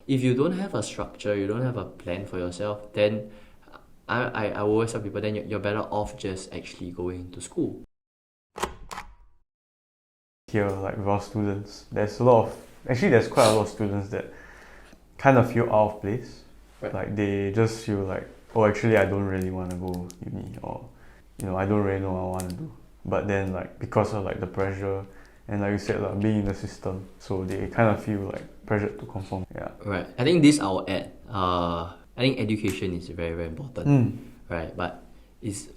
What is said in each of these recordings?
if you don't have a structure, you don't have a plan for yourself, then I always tell people, then you're better off just actually going to school. Here, like with our students, there's quite a lot of students that kind of feel out of place. Right. Like they just feel like, oh, actually I don't really want to go uni, or I don't really know what I want to do. But then like because of like the pressure and like you said, like being in the system, so they kind of feel like pressured to conform. Yeah. Right. I think this I'll add. I think education is very, very important. Right. But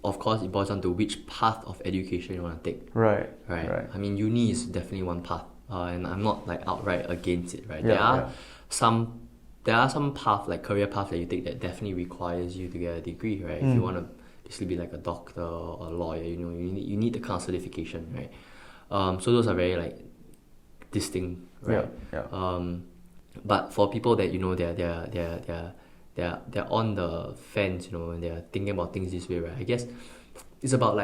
of course it boils down to which path of education you want to take. Right. I mean, uni is definitely one path, and I'm not like outright against it. Right. Yeah, There are some path, like career path that you take that definitely requires you to get a degree. Right. If you want to basically be like a doctor or a lawyer, you need the kind of certification. Right. So those are very like distinct. Right. Yeah. But for people that they're on the fence, and they're thinking about things this way, right? I guess it's about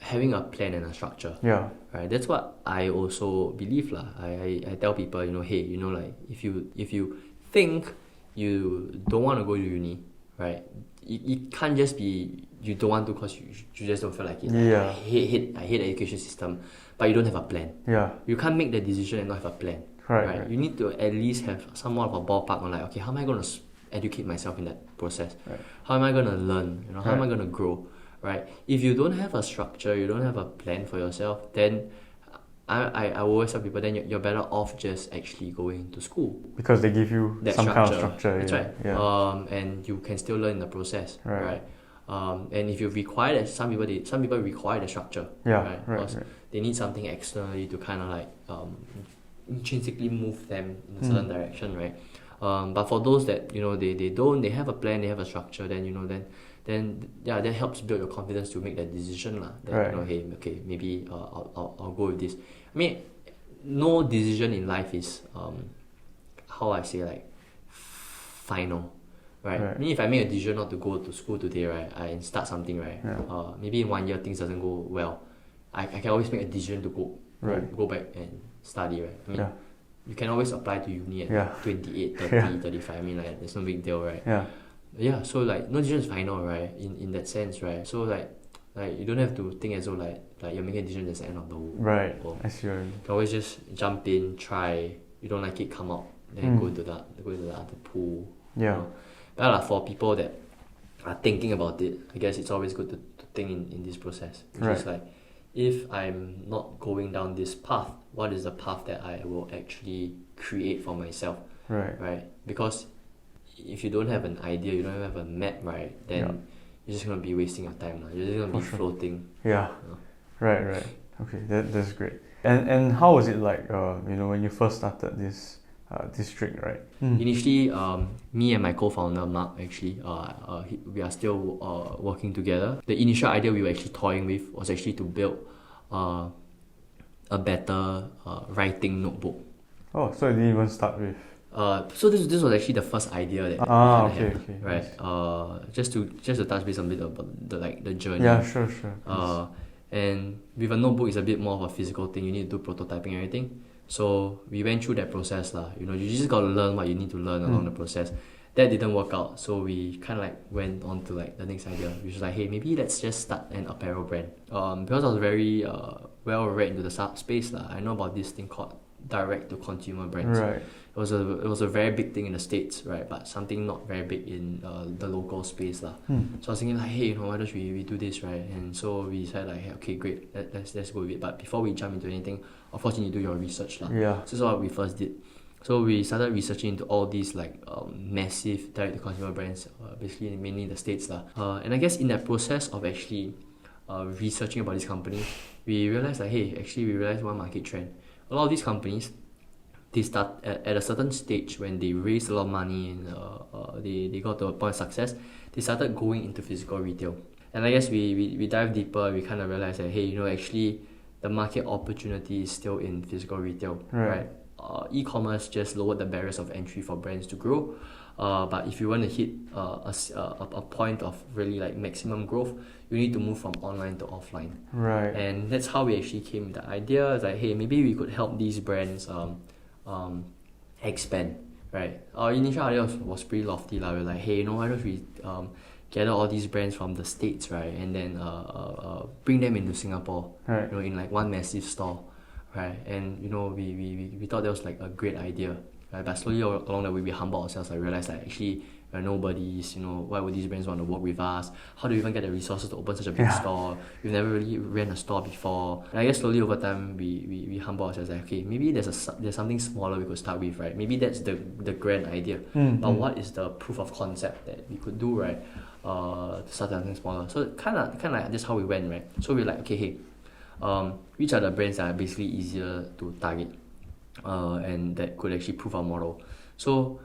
having a plan and a structure. Yeah. Right. That's what I also believe lah. I tell people, hey, like if you think you don't want to go to uni, right? It can't just be you don't want to because you just don't feel like it. Yeah. I hate the education system, but you don't have a plan. Yeah. You can't make the decision and not have a plan. Right. You need to at least have somewhat of a ballpark on like, okay, how am I going to educate myself in that process? Right. How am I going to learn? How am I going to grow? Right. If you don't have a structure, you don't have a plan for yourself, then I always tell people, then you're better off just actually going to school. Because they give you that some structure. kind of structure. That's right. Yeah. And you can still learn in the process. Right. And if you require that, some people require the structure. Yeah. Right. Because they need something externally to kind of like intrinsically move them in a certain direction, right? But for those that they have a plan, they have a structure, then that helps build your confidence to make that decision lah. Hey, okay, maybe I'll go with this. I mean, no decision in life is how I say, like, final, right? I mean, if I make a decision not to go to school today, right, I start something, right? Maybe in 1 year things doesn't go well, I can always make a decision to go back and study, right? I mean, you can always apply to uni at 28, 30, 35. I mean, like, there's no big deal, right? Yeah, so like no decision is final, right? In that sense, right? So like you don't have to think as though like you're making a decision that's the end of the world. Right. I see. You can always just jump in, try. You don't like it, come out, then go to the other pool. Yeah. But for people that are thinking about it, I guess it's always good to think in this process. Which is like, if I'm not going down this path, what is the path that I will actually create for myself? Right. Because if you don't have an idea, you don't have a map, right, then you're just going to be wasting your time. You're just going to be floating. Yeah. Right. Okay, that's great. And how was it like, when you first started this district, right? Initially, me and my co-founder, Mark, actually, we are still working together. The initial idea we were actually toying with was actually to build a better writing notebook. Oh, so it didn't even start with... So this was actually the first idea that okay, right? Nice. Just to touch base a bit about the journey. Yeah, sure. And with a notebook, it's a bit more of a physical thing. You need to do prototyping and everything. So we went through that process lah. You just got to learn what you need to learn along the process. That didn't work out, so we kind of like went on to like the next idea, which was like, hey, maybe let's just start an apparel brand. Because I was very well read into the space lah. I know about this thing called direct to consumer brands. Right. It was a very big thing in the States, right? But something not very big in the local space lah. So I was thinking like, hey, why don't we do this, right? And so we decided like, hey, okay, great, let's go with it. But before we jump into anything, of course you need to do your research lah. Yeah. So that's what we first did. So we started researching into all these like massive direct to consumer brands, basically mainly in the States lah. And I guess in that process of actually researching about this company, we realized like, hey, actually we realized one market trend. A lot of these companies, they start at a certain stage when they raised a lot of money and they got to a point of success, they started going into physical retail. And I guess we dive deeper, we kind of realized that, hey, actually the market opportunity is still in physical retail, right? E-commerce just lowered the barriers of entry for brands to grow. But if you want to hit a point of really like maximum growth, you need to move from online to offline. Right. And that's how we actually came with the idea. It's like, hey, maybe we could help these brands expand, right? Our initial idea was pretty lofty lah. We were like, hey, why don't we gather all these brands from the States, right, and then bring them into Singapore, Right. in like one massive store, right? And we thought that was like a great idea, right? But slowly along the way, we humbled ourselves. I realized that actually we're nobodies. Why would these brands want to work with us? How do we even get the resources to open such a big store? We've never really ran a store before. And I guess slowly over time, we humble ourselves. Like, okay, maybe there's something smaller we could start with, right? Maybe that's the grand idea. But what is the proof of concept that we could do, right? To start something smaller. So kind of like that's how we went, right? So we're like, okay, hey, which are the brands that are basically easier to target, and that could actually prove our model. So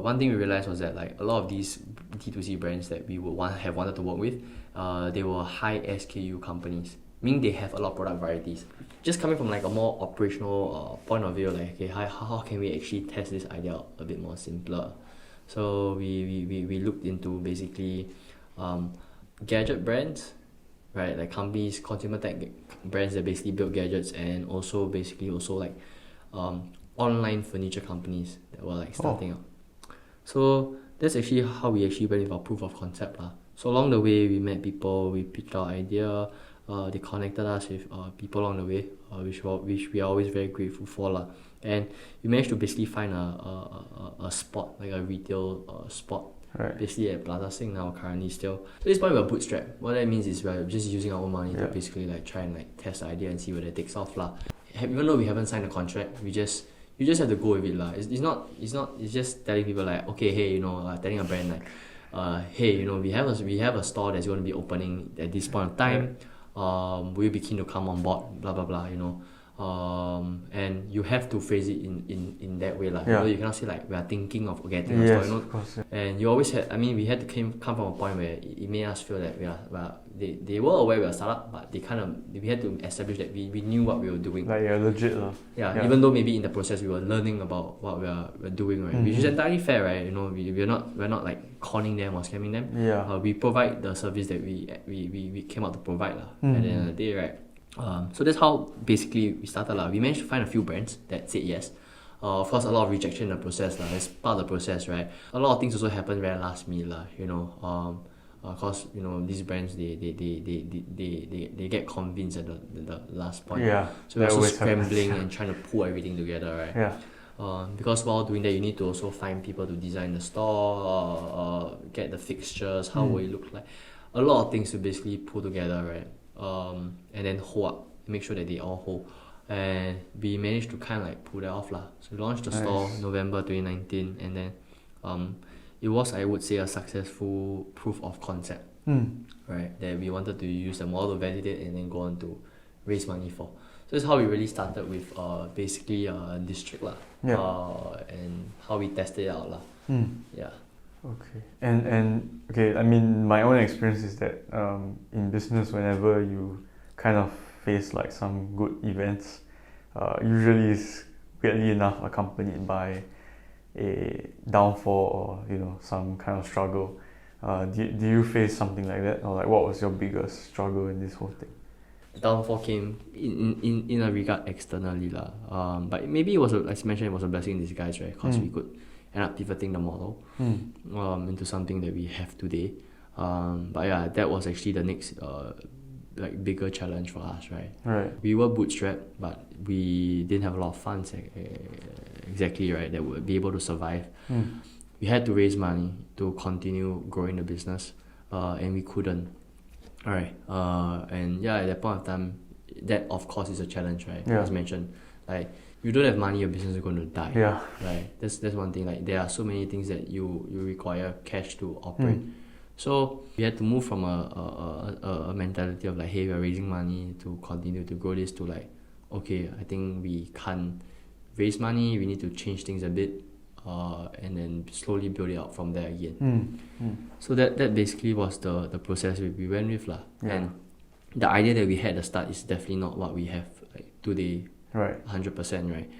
one thing we realized was that like a lot of these D2C brands that we would have wanted to work with, they were high SKU companies, meaning they have a lot of product varieties. Just coming from like a more operational point of view, like, okay, how can we actually test this idea out a bit more simpler? So we looked into basically gadget brands, right? Like companies, consumer tech brands that basically build gadgets, and also like online furniture companies that were like starting up. So that's actually how we actually went with our proof of concept lah. So along the way, we met people, we pitched our idea, they connected us with people along the way, which we are always very grateful for lah. And we managed to basically find a spot, like a retail spot, Right. basically at Plaza Sing now currently still. So this point we're bootstrapped. What that means is we're just using our own money to basically like try and like test the idea and see whether it takes off lah. Even though we haven't signed a contract, you just have to go with it lah. It's just telling people like, okay, hey, telling a brand like, hey, we have a store that's going to be opening at this point of time. Will you be keen to come on board? Blah blah blah. And you have to phrase it in that way lah. You cannot say like we are thinking of getting a store. Of course, yeah. And you always had. I mean, we had to come from a point where it made us feel that they were aware we were a startup, but we had to establish that we knew what we were doing. Like legit lah. Yeah, even though maybe in the process we were learning about what we're doing, right? Which is entirely fair, right? We're not like conning them or scamming them. Yeah. We provide the service that we came out to provide lah. At the end of the day, right? So that's how basically we started lah. We managed to find a few brands that said yes. Of course, a lot of rejection in the process lah. It's part of the process, right? A lot of things also happen very last minute lah. Of course, these brands they get convinced at the last point. Yeah. So we're also scrambling and trying to pull everything together, right? Yeah. Because while doing that, you need to also find people to design the store, get the fixtures, how will it look like, a lot of things to basically pull together, right? And then hold up, make sure that they all hold. And we managed to kind of like pull that off lah. So we launched the store November 2019, and then it was, I would say, a successful proof of concept, right? That we wanted to use the model to validate and then go on to raise money for. So that's how we really started with basically district lah. And how we tested it out lah. Yeah. Okay. And okay, I mean, my own experience is that in business, whenever you kind of face like some good events, usually it's weirdly enough accompanied by a downfall or some kind of struggle. Do you face something like that, or like what was your biggest struggle in this whole thing? Downfall came in a regard externally lah. But maybe it was, as mentioned, it was a blessing in disguise, right? Because we could end up pivoting the model into something that we have today. But yeah, that was actually the next like bigger challenge for us, right? Right. We were bootstrapped, but we didn't have a lot of funds exactly, right, that would be able to survive. We had to raise money to continue growing the business, and we couldn't. All right. And yeah, at that point of time, that of course is a challenge, right? As mentioned, like, you don't have money, your business is going to die. Yeah. Right. That's one thing. Like, there are so many things that you require cash to operate. So we had to move from a mentality of like, hey, we're raising money to continue to grow this, to like, okay, I think we can't raise money, we need to change things a bit, and then slowly build it out from there again. So that basically was the process we went with lah. And the idea that we had at the start is definitely not what we have like today. Right. 100%, right?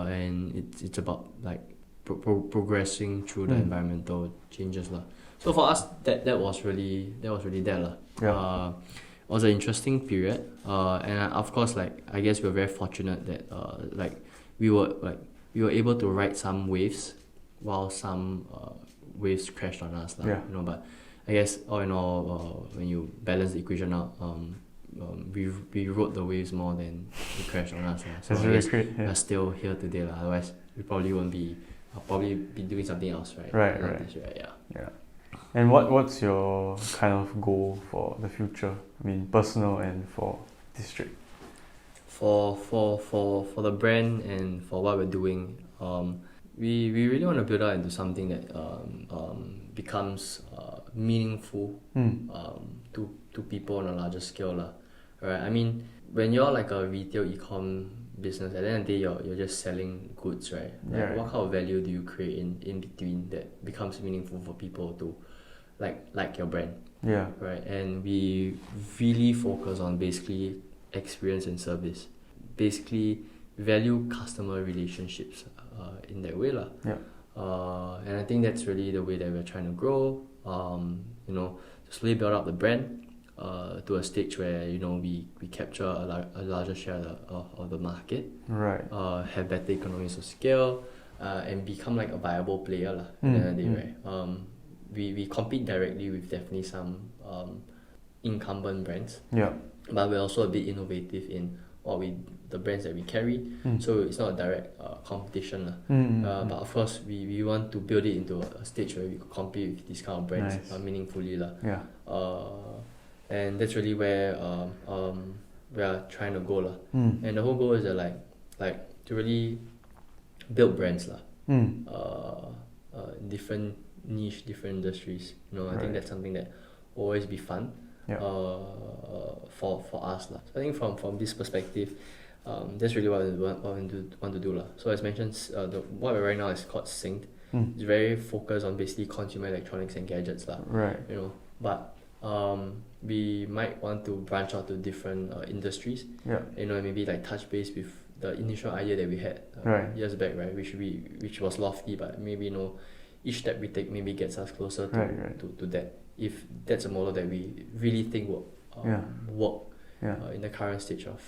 And it's about like progressing through the environmental changes lah. So for us, that was really that lah. It was an interesting period, and of course, like, I guess we were very fortunate that like we were like we were able to ride some waves while some waves crashed on us lah. Yeah. You know, but I guess all in all, when you balance the equation out, we rode the waves more than they crashed on us lah. So That's I really guess great. Yeah. we're still here today lah. Otherwise we probably won't be. I'll probably be doing something else, right? Right, Not right. this, right. Yeah. Yeah. And what's your kind of goal for the future? I mean, personal and for district. For the brand and for what we're doing, we really want to build out into something that becomes meaningful to people on a larger scale lah. Right? I mean, when you're like a retail e-com business, at the end of the day you're just selling goods, right? Like, Yeah. what kind of value do you create in between that becomes meaningful for people to like your brand? Yeah. Right? And we really focus on basically experience and service. Basically value customer relationships in that way lah. Yeah. And I think that's really the way that we're trying to grow. You know, to slowly build up the brand to a stage where, you know, we capture a larger share of the market. Right. Have better economies of scale, and become like a viable player lah. At the end of the day, right? We compete directly with definitely some incumbent brands. Yeah. But we're also a bit innovative in the brands that we carry. So it's not a direct competition lah. But of course we want to build it into a stage where we could compete with these kind of brands meaningfully lah. Yeah. And that's really where we are trying to go lah. And the whole goal is that like to really build brands lah. Different niche, different industries. You know, I think that's something that will always be fun. Yeah. For us lah. So I think from this perspective, that's really what we want to do lah. So as mentioned, what we're right now is called Synced. It's very focused on basically consumer electronics and gadgets lah. Right. You know, but we might want to branch out to different industries. Yeah. You know, maybe like touch base with the initial idea that we had years back, right? Which was lofty, but maybe, you know, each step we take maybe gets us closer to that. If that's a model that we really think will work in the current stage of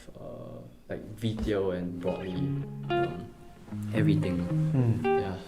like retail and broadly everything. Yeah.